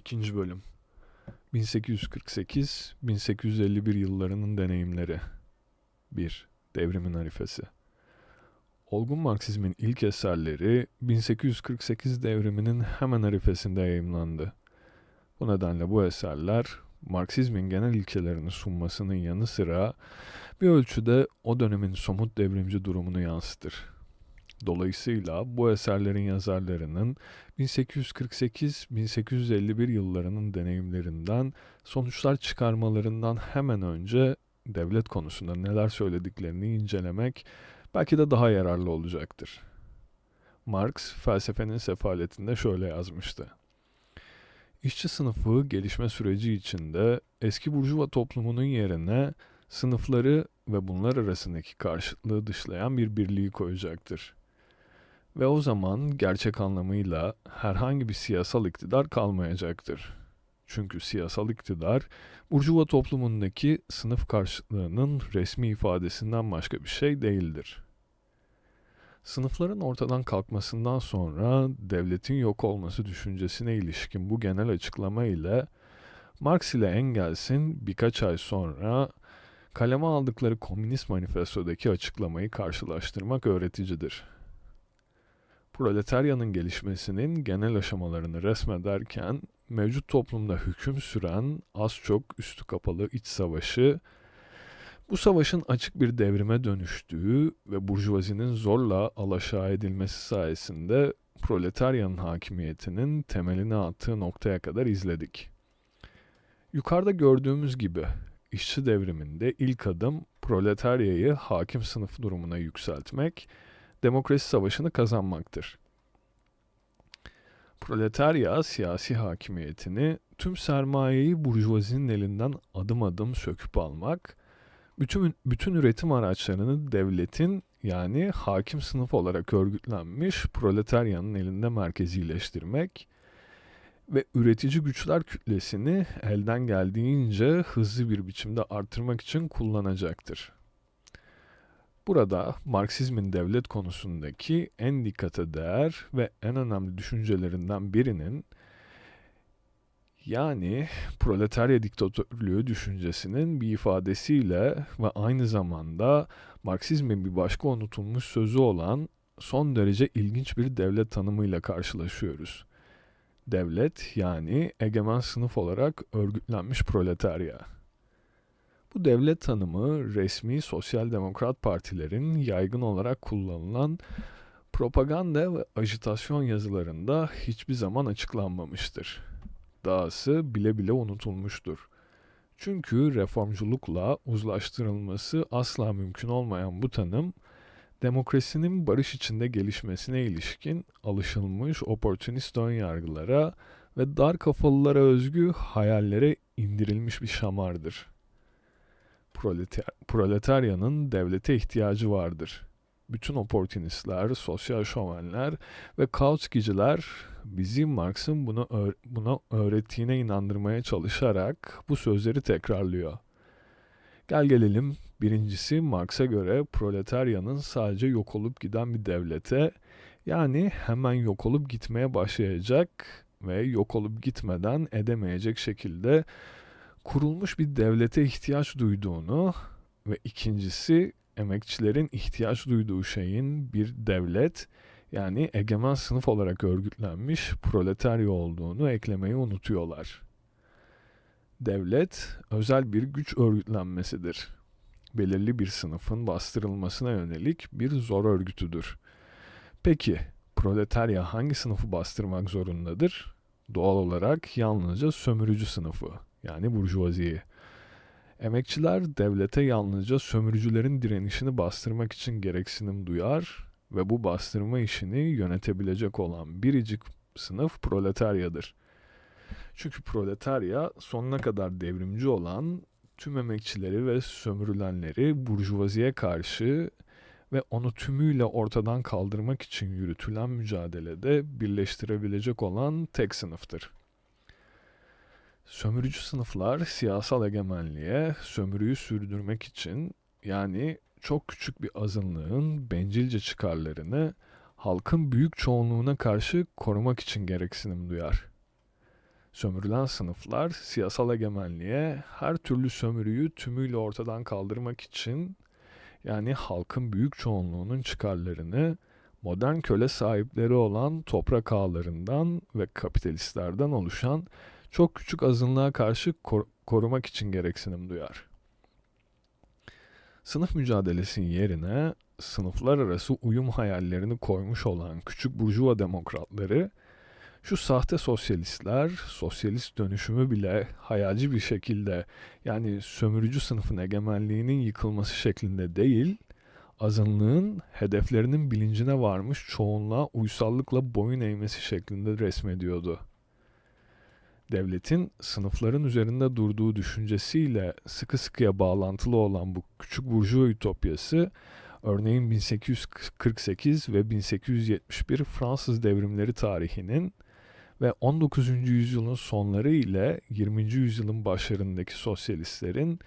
İkinci bölüm. 1848-1851 yıllarının deneyimleri. 1. Devrimin arifesi. Olgun Marksizmin ilk eserleri 1848 devriminin hemen arifesinde yayımlandı. Bu nedenle bu eserler Marksizmin genel ilkelerini sunmasının yanı sıra bir ölçüde o dönemin somut devrimci durumunu yansıtır. Dolayısıyla bu eserlerin yazarlarının 1848-1851 yıllarının deneyimlerinden sonuçlar çıkarmalarından hemen önce devlet konusunda neler söylediklerini incelemek belki de daha yararlı olacaktır. Marx, Felsefenin Sefaletinde şöyle yazmıştı. İşçi sınıfı gelişme süreci içinde eski burjuva toplumunun yerine sınıfları ve bunlar arasındaki karşıtlığı dışlayan bir birliği koyacaktır. Ve o zaman gerçek anlamıyla herhangi bir siyasal iktidar kalmayacaktır. Çünkü siyasal iktidar, burjuva toplumundaki sınıf karşıtlığının resmi ifadesinden başka bir şey değildir. Sınıfların ortadan kalkmasından sonra devletin yok olması düşüncesine ilişkin bu genel açıklama ile Marx ile Engels'in birkaç ay sonra kaleme aldıkları Komünist Manifesto'daki açıklamayı karşılaştırmak öğreticidir. Proletaryanın gelişmesinin genel aşamalarını resmederken mevcut toplumda hüküm süren az çok üstü kapalı iç savaşı, bu savaşın açık bir devrime dönüştüğü ve burjuvazinin zorla alaşağı edilmesi sayesinde proletaryanın hakimiyetinin temelini attığı noktaya kadar izledik. Yukarıda gördüğümüz gibi işçi devriminde ilk adım proletaryayı hakim sınıf durumuna yükseltmek, demokrasi savaşını kazanmaktır. Proletarya siyasi hakimiyetini tüm sermayeyi burjuvazinin elinden adım adım söküp almak, bütün üretim araçlarını devletin yani hakim sınıf olarak örgütlenmiş proletaryanın elinde merkezileştirmek ve üretici güçler kütlesini elden geldiğince hızlı bir biçimde artırmak için kullanacaktır. Burada Marksizmin devlet konusundaki en dikkate değer ve en önemli düşüncelerinden birinin yani proletarya diktatörlüğü düşüncesinin bir ifadesiyle ve aynı zamanda Marksizmin bir başka unutulmuş sözü olan son derece ilginç bir devlet tanımıyla karşılaşıyoruz. Devlet yani egemen sınıf olarak örgütlenmiş proletarya. Bu devlet tanımı resmi sosyal demokrat partilerin yaygın olarak kullanılan propaganda ve ajitasyon yazılarında hiçbir zaman açıklanmamıştır. Dahası bile bile unutulmuştur. Çünkü reformculukla uzlaştırılması asla mümkün olmayan bu tanım, demokrasinin barış içinde gelişmesine ilişkin alışılmış oportunist önyargılara ve dar kafalılara özgü hayallere indirilmiş bir şamardır. Proletaryanın devlete ihtiyacı vardır. Bütün oportunistler, sosyal şövenler ve Kautskiciler bizi Marx'ın buna öğrettiğine inandırmaya çalışarak bu sözleri tekrarlıyor. Gel gelelim, birincisi Marx'a göre proletaryanın sadece yok olup giden bir devlete, yani hemen yok olup gitmeye başlayacak ve yok olup gitmeden edemeyecek şekilde kurulmuş bir devlete ihtiyaç duyduğunu ve ikincisi emekçilerin ihtiyaç duyduğu şeyin bir devlet yani egemen sınıf olarak örgütlenmiş proletarya olduğunu eklemeyi unutuyorlar. Devlet özel bir güç örgütlenmesidir. Belirli bir sınıfın bastırılmasına yönelik bir zor örgütüdür. Peki proletarya hangi sınıfı bastırmak zorundadır? Doğal olarak yalnızca sömürücü sınıfı yani burjuvaziyi. Emekçiler devlete yalnızca sömürücülerin direnişini bastırmak için gereksinim duyar ve bu bastırma işini yönetebilecek olan biricik sınıf proletaryadır. Çünkü proletarya sonuna kadar devrimci olan tüm emekçileri ve sömürülenleri burjuvaziye karşı ve onu tümüyle ortadan kaldırmak için yürütülen mücadelede birleştirebilecek olan tek sınıftır. Sömürücü sınıflar siyasal egemenliğe, sömürüyü sürdürmek için yani çok küçük bir azınlığın bencilce çıkarlarını halkın büyük çoğunluğuna karşı korumak için gereksinim duyar. Sömürülen sınıflar siyasal egemenliğe her türlü sömürüyü tümüyle ortadan kaldırmak için, yani halkın büyük çoğunluğunun çıkarlarını modern köle sahipleri olan toprak ağalarından ve kapitalistlerden oluşan çok küçük azınlığa karşı korumak için gereksinim duyar. Sınıf mücadelesinin yerine sınıflar arası uyum hayallerini koymuş olan küçük burjuva demokratları, şu sahte sosyalistler, sosyalist dönüşümü bile hayalci bir şekilde, yani sömürücü sınıfın egemenliğinin yıkılması şeklinde değil, azınlığın hedeflerinin bilincine varmış çoğunluğa uysallıkla boyun eğmesi şeklinde resmediyordu. Devletin sınıfların üzerinde durduğu düşüncesiyle sıkı sıkıya bağlantılı olan bu küçük burjuva ütopyası, örneğin 1848 ve 1871 Fransız devrimleri tarihinin ve 19. yüzyılın sonları ile 20. yüzyılın başlarındaki sosyalistlerin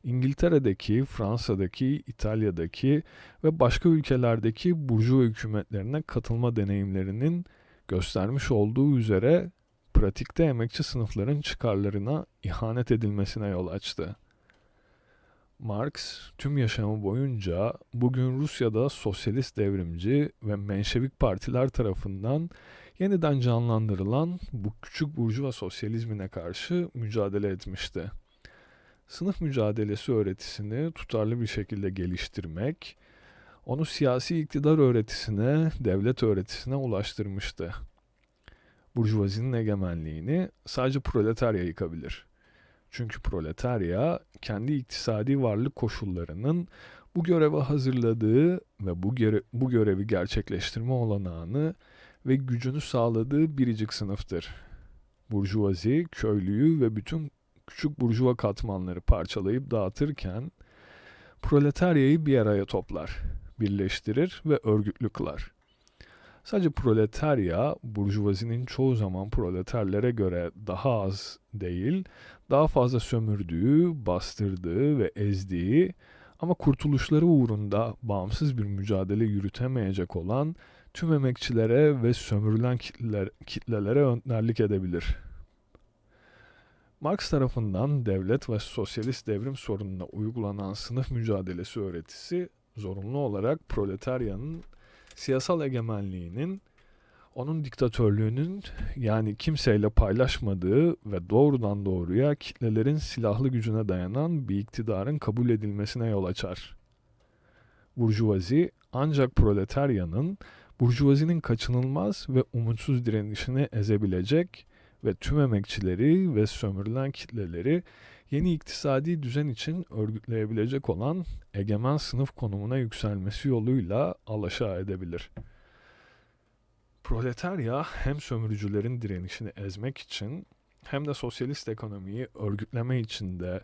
İngiltere'deki, Fransa'daki, İtalya'daki ve başka ülkelerdeki burjuva hükümetlerine katılma deneyimlerinin göstermiş olduğu üzere pratikte emekçi sınıfların çıkarlarına ihanet edilmesine yol açtı. Marx tüm yaşamı boyunca bugün Rusya'da sosyalist devrimci ve Menşevik partiler tarafından yeniden canlandırılan bu küçük burjuva sosyalizmine karşı mücadele etmişti. Sınıf mücadelesi öğretisini tutarlı bir şekilde geliştirmek, onu siyasi iktidar öğretisine, devlet öğretisine ulaştırmıştı. Burjuvazinin egemenliğini sadece proletarya yıkabilir. Çünkü proletarya kendi iktisadi varlık koşullarının bu göreve hazırladığı ve bu görevi gerçekleştirme olanağını ve gücünü sağladığı biricik sınıftır. Burjuvazi, köylüyü ve bütün küçük burjuva katmanları parçalayıp dağıtırken, proletaryayı bir araya toplar, birleştirir ve örgütlü kılar. Sadece proletarya, burjuvazinin çoğu zaman proleterlere göre daha az değil, daha fazla sömürdüğü, bastırdığı ve ezdiği ama kurtuluşları uğrunda bağımsız bir mücadele yürütemeyecek olan tüm emekçilere ve sömürülen kitlelere önderlik edebilir. Marx tarafından devlet ve sosyalist devrim sorununa uygulanan sınıf mücadelesi öğretisi, zorunlu olarak proletaryanın siyasal egemenliğinin, onun diktatörlüğünün, yani kimseyle paylaşmadığı ve doğrudan doğruya kitlelerin silahlı gücüne dayanan bir iktidarın kabul edilmesine yol açar. Burjuvazi ancak proletaryanın, burjuvazinin kaçınılmaz ve umutsuz direnişini ezebilecek ve tüm emekçileri ve sömürülen kitleleri yeni iktisadi düzen için örgütleyebilecek olan egemen sınıf konumuna yükselmesi yoluyla alaşağı edebilir. Proletarya hem sömürücülerin direnişini ezmek için hem de sosyalist ekonomiyi örgütleme için de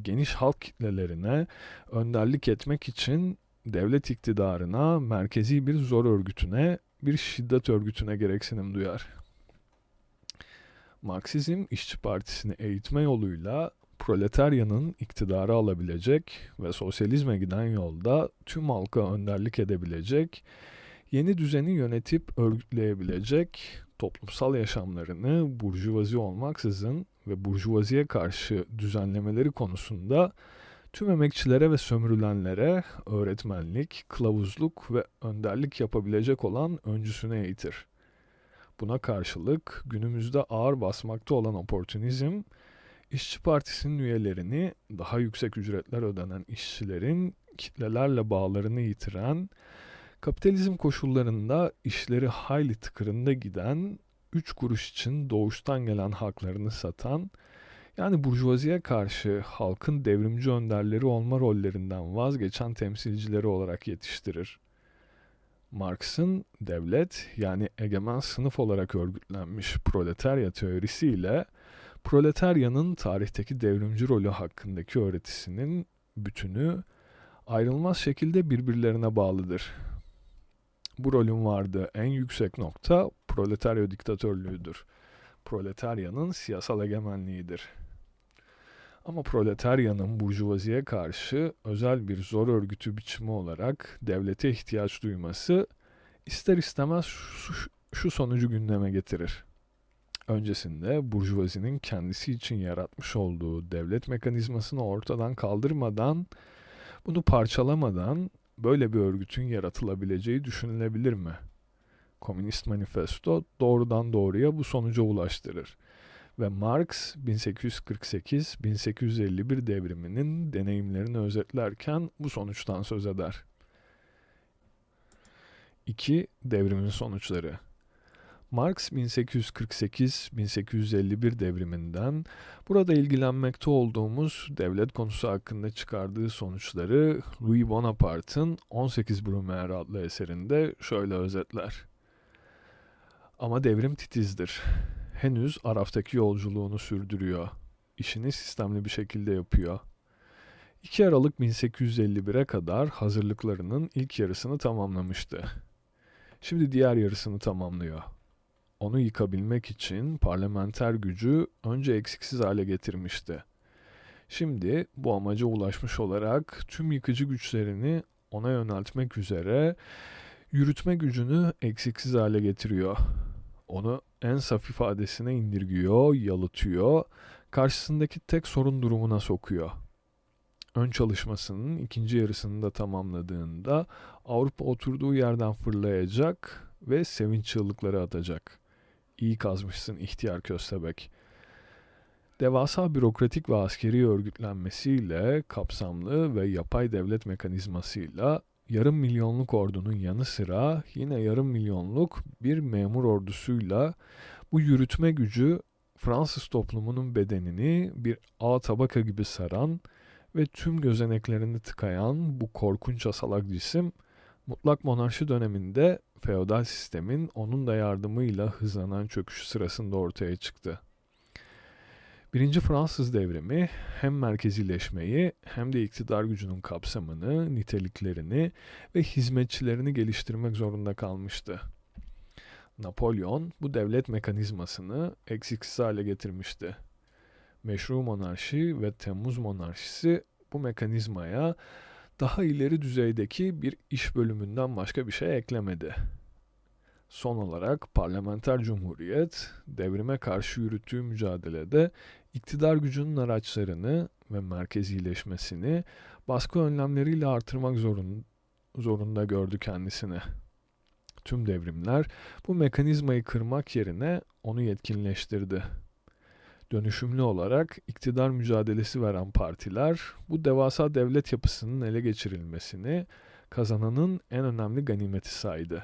geniş halk kitlelerine önderlik etmek için devlet iktidarına, merkezi bir zor örgütüne, bir şiddet örgütüne gereksinim duyar. Marksizm, İşçi Partisi'ni eğitme yoluyla proletaryanın iktidarı alabilecek ve sosyalizme giden yolda tüm halka önderlik edebilecek, yeni düzeni yönetip örgütleyebilecek, toplumsal yaşamlarını burjuvazi olmaksızın ve burjuvaziye karşı düzenlemeleri konusunda tüm emekçilere ve sömürülenlere öğretmenlik, kılavuzluk ve önderlik yapabilecek olan öncüsüne eğitir. Buna karşılık günümüzde ağır basmakta olan oportunizm, İşçi Partisi'nin üyelerini daha yüksek ücretler ödenen işçilerin kitlelerle bağlarını yitiren, kapitalizm koşullarında işleri hayli tıkırında giden, 3 kuruş için doğuştan gelen haklarını satan, yani burjuvaziye karşı halkın devrimci önderleri olma rollerinden vazgeçen temsilcileri olarak yetiştirir. Marx'ın devlet, yani egemen sınıf olarak örgütlenmiş proletarya teorisiyle proletaryanın tarihteki devrimci rolü hakkındaki öğretisinin bütünü ayrılmaz şekilde birbirlerine bağlıdır. Bu rolün vardığı en yüksek nokta proletarya diktatörlüğüdür. Proletaryanın siyasal egemenliğidir. Ama proletaryanın burjuvaziye karşı özel bir zor örgütü biçimi olarak devlete ihtiyaç duyması ister istemez şu sonucu gündeme getirir. Öncesinde burjuvazinin kendisi için yaratmış olduğu devlet mekanizmasını ortadan kaldırmadan, bunu parçalamadan böyle bir örgütün yaratılabileceği düşünülebilir mi? Komünist Manifesto doğrudan doğruya bu sonuca ulaştırır ve Marx 1848-1851 devriminin deneyimlerini özetlerken bu sonuçtan söz eder. 2. Devrimin sonuçları. Marx 1848-1851 devriminden burada ilgilenmekte olduğumuz devlet konusu hakkında çıkardığı sonuçları Louis Bonaparte'ın 18 Brumaire adlı eserinde şöyle özetler. Ama devrim titizdir. Henüz Araf'taki yolculuğunu sürdürüyor. İşini sistemli bir şekilde yapıyor. 2 Aralık 1851'e kadar hazırlıklarının ilk yarısını tamamlamıştı. Şimdi diğer yarısını tamamlıyor. Onu yıkabilmek için parlamenter gücü önce eksiksiz hale getirmişti. Şimdi bu amaca ulaşmış olarak tüm yıkıcı güçlerini ona yöneltmek üzere yürütme gücünü eksiksiz hale getiriyor. Onu en saf ifadesine indirgiyor, yalıtıyor, karşısındaki tek sorun durumuna sokuyor. Ön çalışmasının ikinci yarısını da tamamladığında Avrupa oturduğu yerden fırlayacak ve sevinç çığlıkları atacak. İyi kazmışsın ihtiyar köstebek. Devasa bürokratik ve askeri örgütlenmesiyle, kapsamlı ve yapay devlet mekanizmasıyla yarım milyonluk ordunun yanı sıra yine yarım milyonluk bir memur ordusuyla bu yürütme gücü Fransız toplumunun bedenini bir ağ tabaka gibi saran ve tüm gözeneklerini tıkayan bu korkunç asalak cisim, mutlak monarşi döneminde feodal sistemin onun da yardımıyla hızlanan çöküşü sırasında ortaya çıktı. Birinci Fransız devrimi hem merkezileşmeyi hem de iktidar gücünün kapsamını, niteliklerini ve hizmetçilerini geliştirmek zorunda kalmıştı. Napolyon bu devlet mekanizmasını eksiksiz hale getirmişti. Meşru monarşi ve Temmuz monarşisi bu mekanizmaya daha ileri düzeydeki bir iş bölümünden başka bir şey eklemedi. Son olarak parlamenter cumhuriyet, devrime karşı yürüttüğü mücadelede iktidar gücünün araçlarını ve merkezileşmesini baskı önlemleriyle artırmak zorunda gördü kendisini. Tüm devrimler bu mekanizmayı kırmak yerine onu yetkinleştirdi. Dönüşümlü olarak iktidar mücadelesi veren partiler bu devasa devlet yapısının ele geçirilmesini kazananın en önemli ganimeti saydı.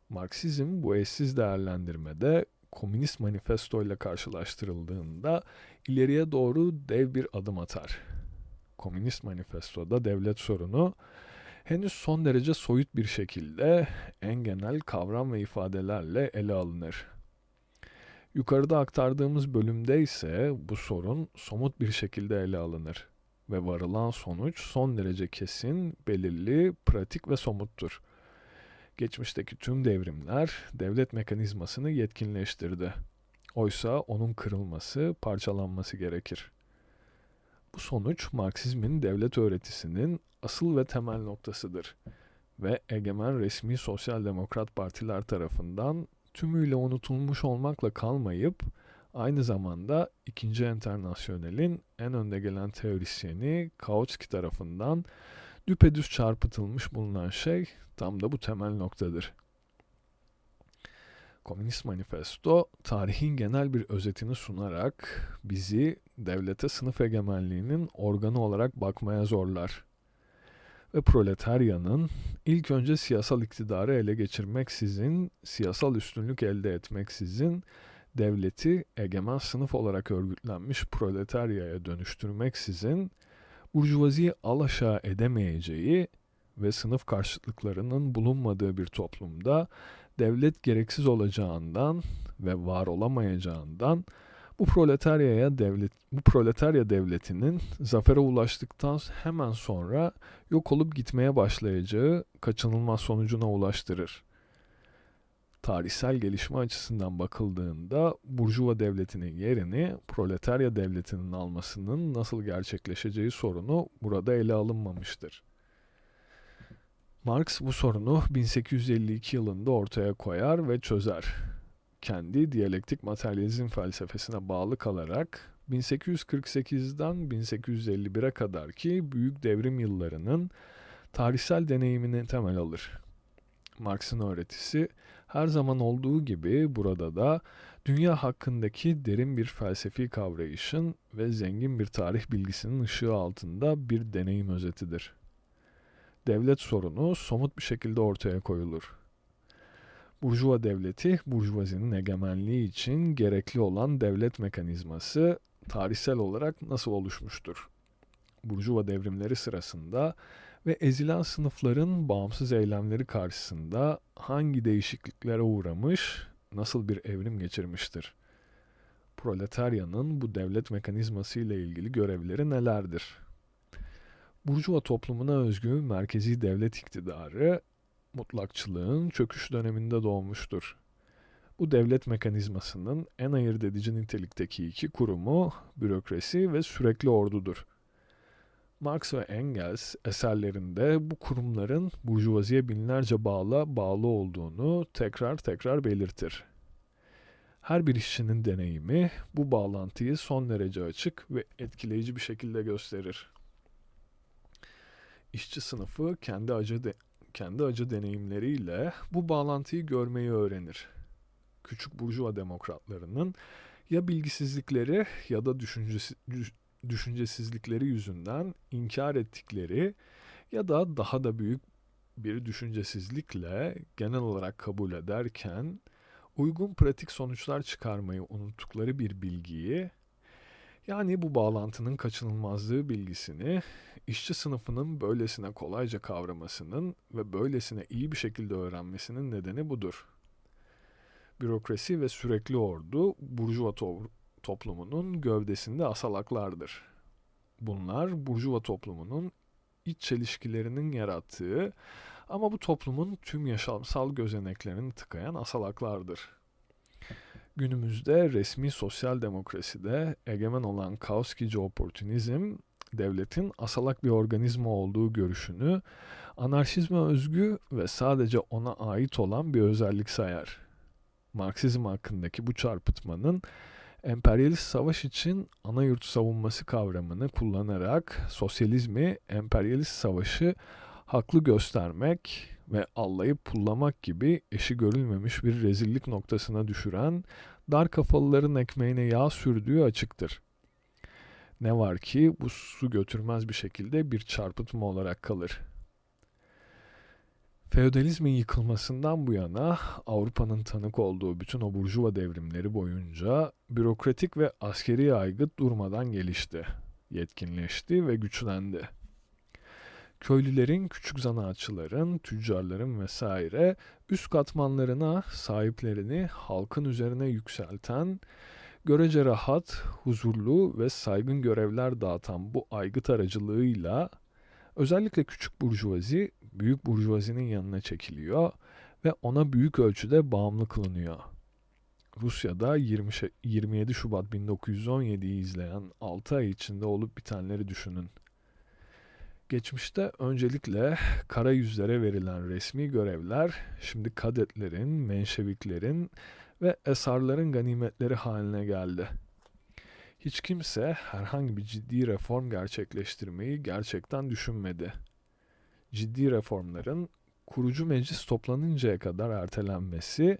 Marksizm bu eşsiz değerlendirmede Komünist Manifesto ile karşılaştırıldığında ileriye doğru dev bir adım atar. Komünist Manifesto'da devlet sorunu henüz son derece soyut bir şekilde en genel kavram ve ifadelerle ele alınır. Yukarıda aktardığımız bölümde ise bu sorun somut bir şekilde ele alınır ve varılan sonuç son derece kesin, belirli, pratik ve somuttur. Geçmişteki tüm devrimler devlet mekanizmasını yetkinleştirdi. Oysa onun kırılması, parçalanması gerekir. Bu sonuç Marksizmin devlet öğretisinin asıl ve temel noktasıdır ve egemen resmi sosyal demokrat partiler tarafından tümüyle unutulmuş olmakla kalmayıp aynı zamanda İkinci Enternasyonel'in en önde gelen teorisyeni Kautsky tarafından düpedüz çarpıtılmış bulunan şey tam da bu temel noktadır. Komünist Manifesto, tarihin genel bir özetini sunarak bizi devlete sınıf egemenliğinin organı olarak bakmaya zorlar. Ve proletaryanın ilk önce siyasal iktidarı ele geçirmeksizin, siyasal üstünlük elde etmeksizin, devleti egemen sınıf olarak örgütlenmiş proletaryaya dönüştürmeksizin, burjuvaziyi alaşağı edemeyeceği ve sınıf karşıtlıklarının bulunmadığı bir toplumda devlet gereksiz olacağından ve var olamayacağından bu proletarya devletinin zafere ulaştıktan hemen sonra yok olup gitmeye başlayacağı kaçınılmaz sonucuna ulaştırır. Tarihsel gelişme açısından bakıldığında Burjuva devletinin yerini proletarya devletinin almasının nasıl gerçekleşeceği sorunu burada ele alınmamıştır. Marx bu sorunu 1852 yılında ortaya koyar ve çözer. kendi diyalektik materyalizm felsefesine bağlı kalarak 1848'den 1851'e kadarki büyük devrim yıllarının tarihsel deneyimini temel alır. Marx'ın öğretisi her zaman olduğu gibi burada da dünya hakkındaki derin bir felsefi kavrayışın ve zengin bir tarih bilgisinin ışığı altında bir deneyim özetidir. Devlet sorunu somut bir şekilde ortaya koyulur. Burjuva devleti, burjuvazinin egemenliği için gerekli olan devlet mekanizması tarihsel olarak nasıl oluşmuştur? Burjuva devrimleri sırasında ve ezilen sınıfların bağımsız eylemleri karşısında hangi değişikliklere uğramış, nasıl bir evrim geçirmiştir? Proletaryanın bu devlet mekanizması ile ilgili görevleri nelerdir? Burjuva toplumuna özgü merkezi devlet iktidarı, mutlakçılığın çöküş döneminde doğmuştur. Bu devlet mekanizmasının en ayırt edici nitelikteki iki kurumu bürokrasi ve sürekli ordudur. Marx ve Engels eserlerinde bu kurumların burjuvaziye binlerce bağlı olduğunu tekrar belirtir. Her bir işçinin deneyimi bu bağlantıyı son derece açık ve etkileyici bir şekilde gösterir. İşçi sınıfı kendi acı deneyimleriyle bu bağlantıyı görmeyi öğrenir. Küçük burjuva demokratlarının ya bilgisizlikleri ya da düşüncesizlikleri yüzünden inkar ettikleri ya da daha da büyük bir düşüncesizlikle genel olarak kabul ederken uygun pratik sonuçlar çıkarmayı unuttukları bir bilgiyi, yani bu bağlantının kaçınılmazlığı bilgisini işçi sınıfının böylesine kolayca kavramasının ve böylesine iyi bir şekilde öğrenmesinin nedeni budur. Bürokrasi ve sürekli ordu burjuva toplumunun gövdesinde asalaklardır. Bunlar burjuva toplumunun iç çelişkilerinin yarattığı ama bu toplumun tüm yaşamsal gözeneklerini tıkayan asalaklardır. Günümüzde resmi sosyal demokraside egemen olan Kautsky'ci oportunizm, devletin asalak bir organizma olduğu görüşünü anarşizme özgü ve sadece ona ait olan bir özellik sayar. Marksizm hakkındaki bu çarpıtmanın emperyalist savaş için ana yurt savunması kavramını kullanarak sosyalizmi emperyalist savaşı haklı göstermek ve allayıp pullamak gibi eşi görülmemiş bir rezillik noktasına düşüren dar kafalıların ekmeğine yağ sürdüğü açıktır. Ne var ki bu su götürmez bir şekilde bir çarpıtma olarak kalır. Feodalizmin yıkılmasından bu yana Avrupa'nın tanık olduğu bütün o burjuva devrimleri boyunca bürokratik ve askeri aygıt durmadan gelişti, yetkinleşti ve güçlendi. Köylülerin, küçük zanaatçıların, tüccarların vesaire üst katmanlarına sahiplerini halkın üzerine yükselten, görece rahat, huzurlu ve saygın görevler dağıtan bu aygıt aracılığıyla özellikle küçük burjuvazi, büyük burjuvazinin yanına çekiliyor ve ona büyük ölçüde bağımlı kılınıyor. Rusya'da 27 Şubat 1917'yi izleyen 6 ay içinde olup bitenleri düşünün. Geçmişte öncelikle kara yüzlere verilen resmi görevler şimdi kadetlerin, menşeviklerin ve esarların ganimetleri haline geldi. Hiç kimse herhangi bir ciddi reform gerçekleştirmeyi gerçekten düşünmedi. Ciddi reformların kurucu meclis toplanıncaya kadar ertelenmesi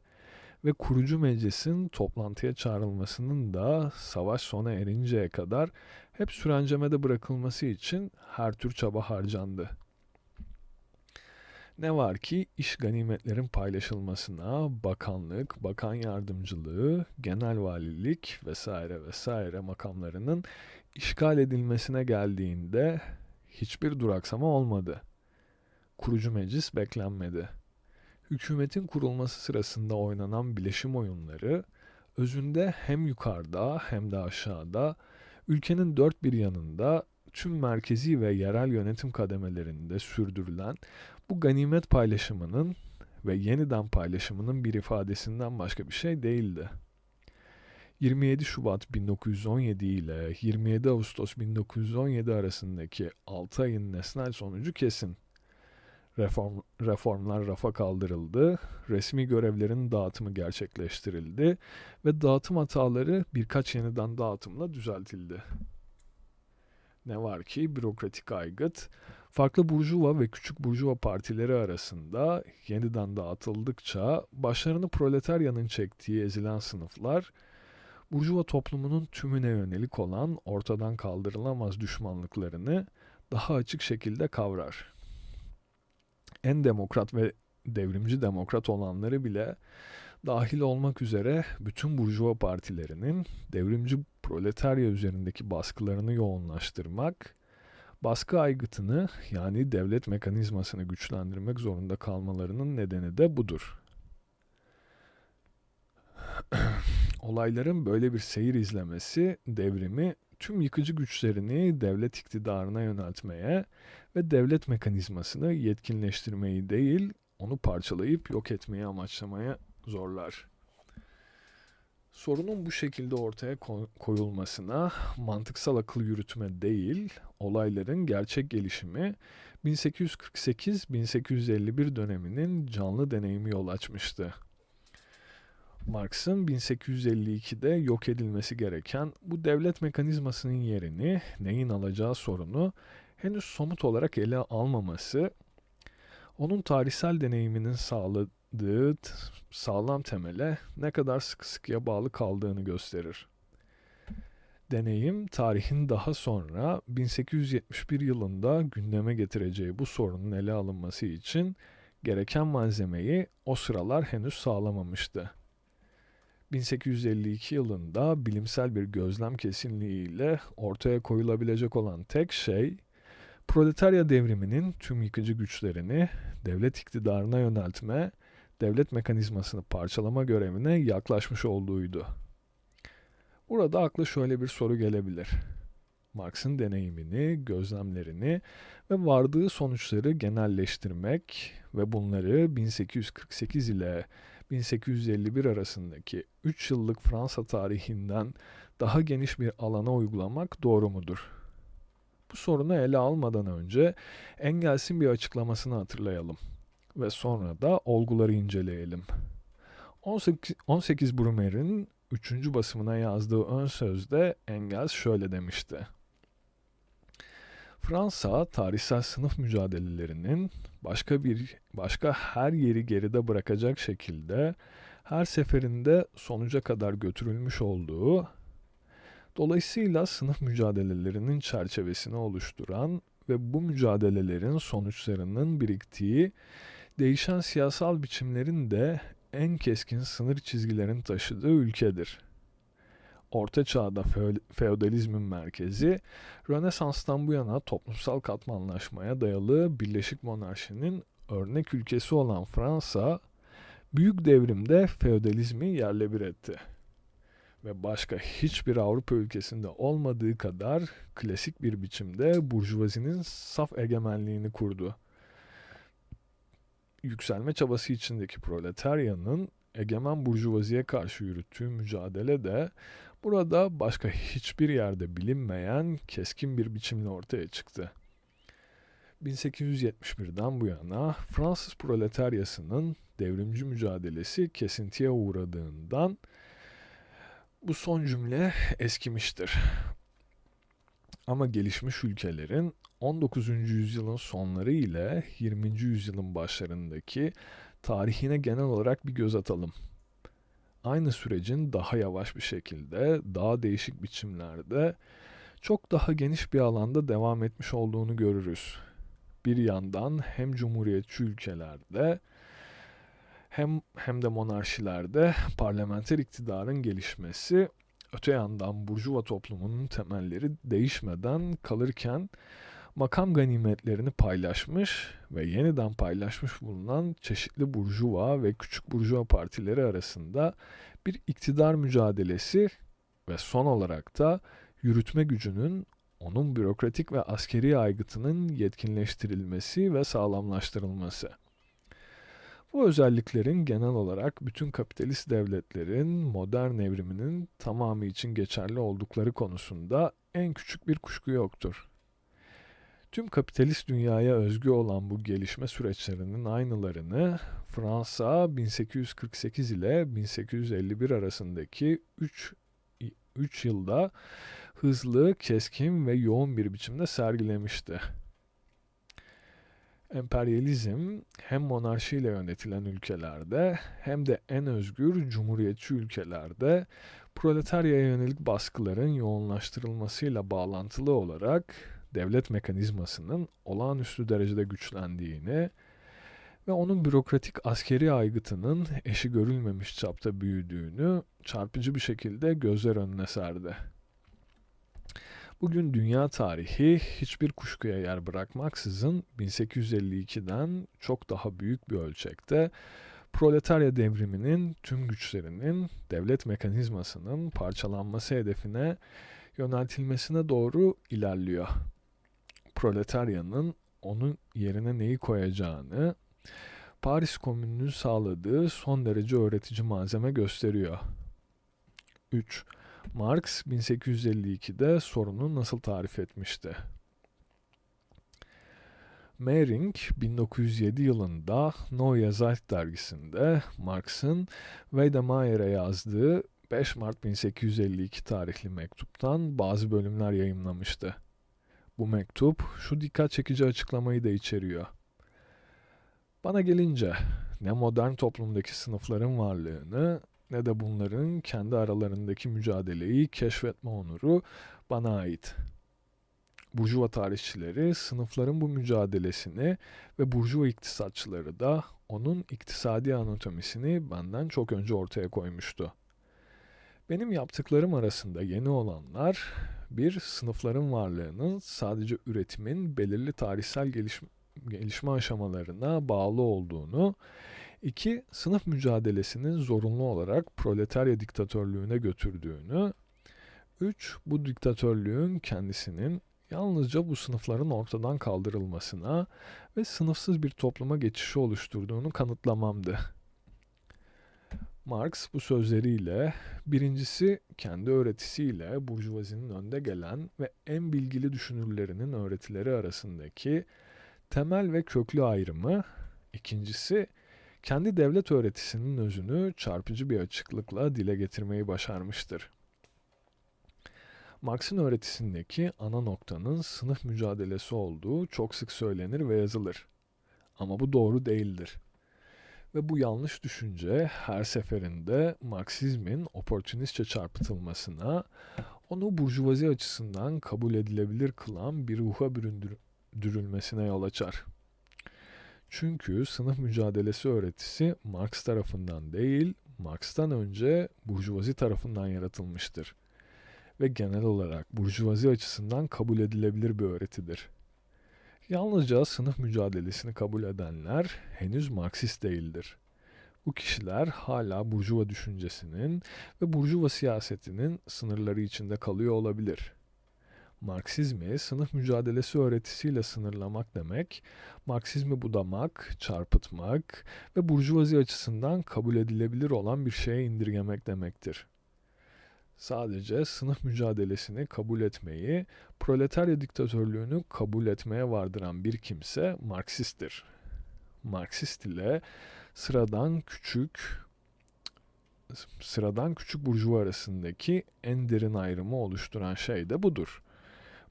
ve kurucu meclisin toplantıya çağrılmasının da savaş sona erinceye kadar hep sürencemede bırakılması için her tür çaba harcandı. Ne var ki iş ganimetlerin paylaşılmasına bakanlık, bakan yardımcılığı, genel valilik vesaire makamlarının işgal edilmesine geldiğinde hiçbir duraksama olmadı. Kurucu meclis beklenmedi. Hükümetin kurulması sırasında oynanan bileşim oyunları, özünde hem yukarıda hem de aşağıda, ülkenin dört bir yanında tüm merkezi ve yerel yönetim kademelerinde sürdürülen bu ganimet paylaşımının ve yeniden paylaşımının bir ifadesinden başka bir şey değildi. 27 Şubat 1917 ile 27 Ağustos 1917 arasındaki 6 ayın nesnel sonucu kesin. Reformlar rafa kaldırıldı, resmi görevlerin dağıtımı gerçekleştirildi ve dağıtım hataları birkaç yeniden dağıtımla düzeltildi. Ne var ki bürokratik aygıt, farklı burjuva ve küçük burjuva partileri arasında yeniden dağıtıldıkça başlarını proletaryanın çektiği ezilen sınıflar, burjuva toplumunun tümüne yönelik olan ortadan kaldırılamaz düşmanlıklarını daha açık şekilde kavrar. En demokrat ve devrimci demokrat olanları bile dahil olmak üzere bütün burjuva partilerinin devrimci proletarya üzerindeki baskılarını yoğunlaştırmak, baskı aygıtını yani devlet mekanizmasını güçlendirmek zorunda kalmalarının nedeni de budur. Olayların böyle bir seyir izlemesi devrimi tüm yıkıcı güçlerini devlet iktidarına yöneltmeye ve devlet mekanizmasını yetkinleştirmeyi değil, onu parçalayıp yok etmeyi amaçlamaya zorlar. Sorunun bu şekilde ortaya koyulmasına mantıksal akıl yürütme değil, olayların gerçek gelişimi 1848-1851 döneminin canlı deneyimi yol açmıştı. Marx'ın 1852'de yok edilmesi gereken bu devlet mekanizmasının yerini neyin alacağı sorunu henüz somut olarak ele almaması, onun tarihsel deneyiminin sağladığı sağlam temele ne kadar sıkı sıkıya bağlı kaldığını gösterir. Deneyim, tarihin daha sonra 1871 yılında gündeme getireceği bu sorunun ele alınması için gereken malzemeyi o sıralar henüz sağlamamıştı. 1852 yılında bilimsel bir gözlem kesinliğiyle ortaya koyulabilecek olan tek şey, proletarya devriminin tüm yıkıcı güçlerini devlet iktidarına yöneltme, devlet mekanizmasını parçalama görevine yaklaşmış olduğuydu. Burada akla şöyle bir soru gelebilir. Marx'ın deneyimini, gözlemlerini ve vardığı sonuçları genelleştirmek ve bunları 1848 ile 1851 arasındaki 3 yıllık Fransa tarihinden daha geniş bir alana uygulamak doğru mudur? Bu sorunu ele almadan önce Engels'in bir açıklamasını hatırlayalım ve sonra da olguları inceleyelim. 18 Brumair'in 3. basımına yazdığı ön sözde Engels şöyle demişti. Fransa, tarihsel sınıf mücadelelerinin başka her yeri geride bırakacak şekilde her seferinde sonuca kadar götürülmüş olduğu, dolayısıyla sınıf mücadelelerinin çerçevesini oluşturan ve bu mücadelelerin sonuçlarının biriktiği değişen siyasal biçimlerin de en keskin sınır çizgilerini taşıdığı ülkedir. Orta Çağ'da feodalizmin merkezi, Rönesans'tan bu yana toplumsal katmanlaşmaya dayalı Birleşik Monarşi'nin örnek ülkesi olan Fransa, Büyük Devrim'de feodalizmi yerle bir etti. Ve başka hiçbir Avrupa ülkesinde olmadığı kadar klasik bir biçimde burjuvazinin saf egemenliğini kurdu. Yükselme çabası içindeki proletaryanın egemen burjuvaziye karşı yürüttüğü mücadele de burada başka hiçbir yerde bilinmeyen keskin bir biçimle ortaya çıktı. 1871'den bu yana Fransız proletaryasının devrimci mücadelesi kesintiye uğradığından bu son cümle eskimiştir. Ama gelişmiş ülkelerin 19. yüzyılın sonları ile 20. yüzyılın başlarındaki tarihine genel olarak bir göz atalım. Aynı sürecin daha yavaş bir şekilde, daha değişik biçimlerde, çok daha geniş bir alanda devam etmiş olduğunu görürüz. Bir yandan hem cumhuriyetçi ülkelerde hem de monarşilerde parlamenter iktidarın gelişmesi, öte yandan burjuva toplumunun temelleri değişmeden kalırken makam ganimetlerini paylaşmış ve yeniden paylaşmış bulunan çeşitli burjuva ve küçük burjuva partileri arasında bir iktidar mücadelesi ve son olarak da yürütme gücünün onun bürokratik ve askeri aygıtının yetkinleştirilmesi ve sağlamlaştırılması. Bu özelliklerin genel olarak bütün kapitalist devletlerin modern evriminin tamamı için geçerli oldukları konusunda en küçük bir kuşku yoktur. Tüm kapitalist dünyaya özgü olan bu gelişme süreçlerinin aynılarını Fransa 1848 ile 1851 arasındaki 3 yılda hızlı, keskin ve yoğun bir biçimde sergilemişti. Emperyalizm hem monarşiyle yönetilen ülkelerde hem de en özgür cumhuriyetçi ülkelerde proletaryaya yönelik baskıların yoğunlaştırılmasıyla bağlantılı olarak devlet mekanizmasının olağanüstü derecede güçlendiğini ve onun bürokratik askeri aygıtının eşi görülmemiş çapta büyüdüğünü çarpıcı bir şekilde gözler önüne serdi. Bugün dünya tarihi hiçbir kuşkuya yer bırakmaksızın 1852'den çok daha büyük bir ölçekte proletarya devriminin tüm güçlerinin devlet mekanizmasının parçalanması hedefine yöneltilmesine doğru ilerliyor. Proletaryanın onun yerine neyi koyacağını Paris Komünü'nün sağladığı son derece öğretici malzeme gösteriyor. 3. Marx 1852'de sorunu nasıl tarif etmişti? Mehring 1907 yılında Neue Zeit dergisinde Marx'ın Wedemayer'e yazdığı 5 Mart 1852 tarihli mektuptan bazı bölümler yayımlamıştı. Bu mektup şu dikkat çekici açıklamayı da içeriyor. Bana gelince ne modern toplumdaki sınıfların varlığını ne de bunların kendi aralarındaki mücadeleyi keşfetme onuru bana ait. Burjuva tarihçileri sınıfların bu mücadelesini ve burjuva iktisatçıları da onun iktisadi anatomisini benden çok önce ortaya koymuştu. Benim yaptıklarım arasında yeni olanlar, bir, sınıfların varlığının sadece üretimin belirli tarihsel gelişme aşamalarına bağlı olduğunu, 2. Sınıf mücadelesinin zorunlu olarak proletarya diktatörlüğüne götürdüğünü, 3. Bu diktatörlüğün kendisinin yalnızca bu sınıfların ortadan kaldırılmasına ve sınıfsız bir topluma geçişi oluşturduğunu kanıtlamamdı. Marx bu sözleriyle birincisi kendi öğretisiyle burjuvazinin önde gelen ve en bilgili düşünürlerinin öğretileri arasındaki temel ve köklü ayrımı, ikincisi kendi devlet öğretisinin özünü çarpıcı bir açıklıkla dile getirmeyi başarmıştır. Marx'ın öğretisindeki ana noktanın sınıf mücadelesi olduğu çok sık söylenir ve yazılır. Ama bu doğru değildir. Ve bu yanlış düşünce her seferinde Marksizmin oportunistçe çarpıtılmasına, onu burjuvazi açısından kabul edilebilir kılan bir ruha büründürülmesine yol açar. Çünkü sınıf mücadelesi öğretisi Marx tarafından değil, Marx'tan önce burjuvazi tarafından yaratılmıştır. Ve genel olarak burjuvazi açısından kabul edilebilir bir öğretidir. Yalnızca sınıf mücadelesini kabul edenler henüz Marksist değildir. Bu kişiler hala burjuva düşüncesinin ve burjuva siyasetinin sınırları içinde kalıyor olabilir. Marksizmi sınıf mücadelesi öğretisiyle sınırlamak demek, Marksizmi budamak, çarpıtmak ve burjuvazi açısından kabul edilebilir olan bir şeye indirgemek demektir. Sadece sınıf mücadelesini kabul etmeyi, proletarya diktatörlüğünü kabul etmeye vardıran bir kimse Marksisttir. Marksist ile sıradan küçük burjuva arasındaki en derin ayrımı oluşturan şey de budur.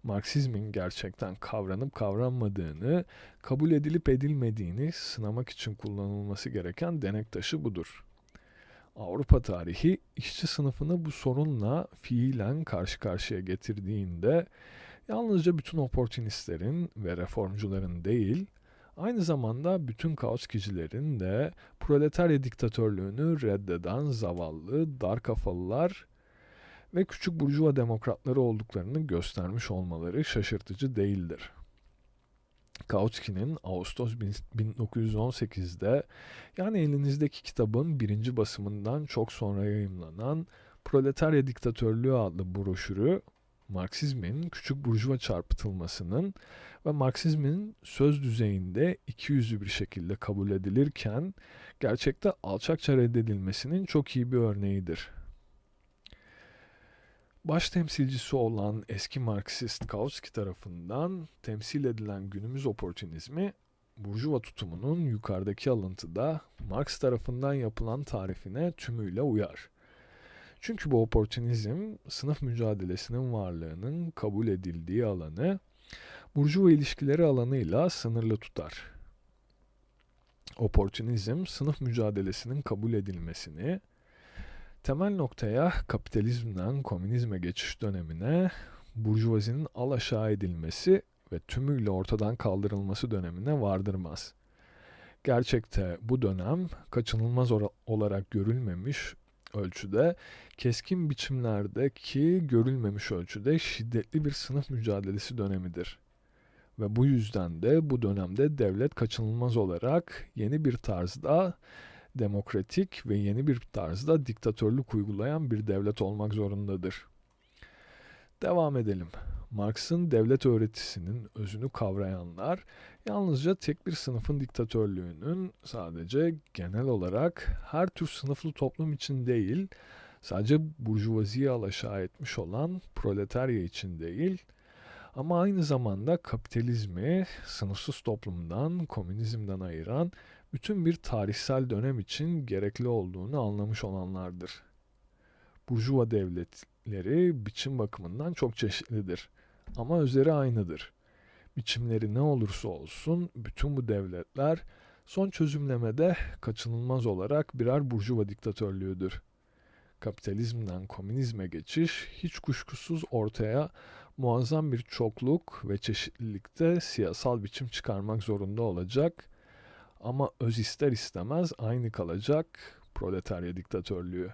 Marksizmin gerçekten kavranıp kavranmadığını, kabul edilip edilmediğini sınamak için kullanılması gereken denek taşı budur. Avrupa tarihi işçi sınıfını bu sorunla fiilen karşı karşıya getirdiğinde yalnızca bütün oportunistlerin ve reformcuların değil, aynı zamanda bütün Kautsky'cilerin de proletarya diktatörlüğünü reddeden zavallı, dar kafalılar ve küçük burjuva demokratları olduklarını göstermiş olmaları şaşırtıcı değildir. Kautsky'nin Ağustos 1918'de, yani elinizdeki kitabın birinci basımından çok sonra yayımlanan Proletarya Diktatörlüğü adlı broşürü, Marksizmin küçük burjuva çarpıtılmasının ve Marksizmin söz düzeyinde ikiyüzlü bir şekilde kabul edilirken, gerçekte alçakça reddedilmesinin çok iyi bir örneğidir. Baş temsilcisi olan eski Marksist Kautsky tarafından temsil edilen günümüz oportunizmi, Burjuva tutumunun yukarıdaki alıntıda Marx tarafından yapılan tarifine tümüyle uyar. Çünkü bu oportunizm, sınıf mücadelesinin varlığının kabul edildiği alanı, Burjuva ilişkileri alanıyla sınırlı tutar. Oportunizm, sınıf mücadelesinin kabul edilmesini, temel noktaya kapitalizmden komünizme geçiş dönemine, burjuvazinin alaşağı edilmesi ve tümüyle ortadan kaldırılması dönemine vardırmaz. Gerçekte bu dönem kaçınılmaz olarak görülmemiş ölçüde, keskin biçimlerdeki görülmemiş ölçüde şiddetli bir sınıf mücadelesi dönemidir. Ve bu yüzden de bu dönemde devlet kaçınılmaz olarak yeni bir tarzda demokratik ve yeni bir tarzda diktatörlük uygulayan bir devlet olmak zorundadır. Devam edelim. Marx'ın devlet öğretisinin özünü kavrayanlar, yalnızca tek bir sınıfın diktatörlüğünün sadece genel olarak her tür sınıflı toplum için değil, sadece burjuvaziyi alaşağı etmiş olan proletarya için değil, ama aynı zamanda kapitalizmi sınıfsız toplumdan, komünizmden ayıran bütün bir tarihsel dönem için gerekli olduğunu anlamış olanlardır. Burjuva devletleri biçim bakımından çok çeşitlidir ama özleri aynıdır. Biçimleri ne olursa olsun bütün bu devletler son çözümlemede kaçınılmaz olarak birer burjuva diktatörlüğüdür. Kapitalizmden komünizme geçiş hiç kuşkusuz ortaya muazzam bir çokluk ve çeşitlilikte siyasal biçim çıkarmak zorunda olacak ama öz ister istemez aynı kalacak proletarya diktatörlüğü.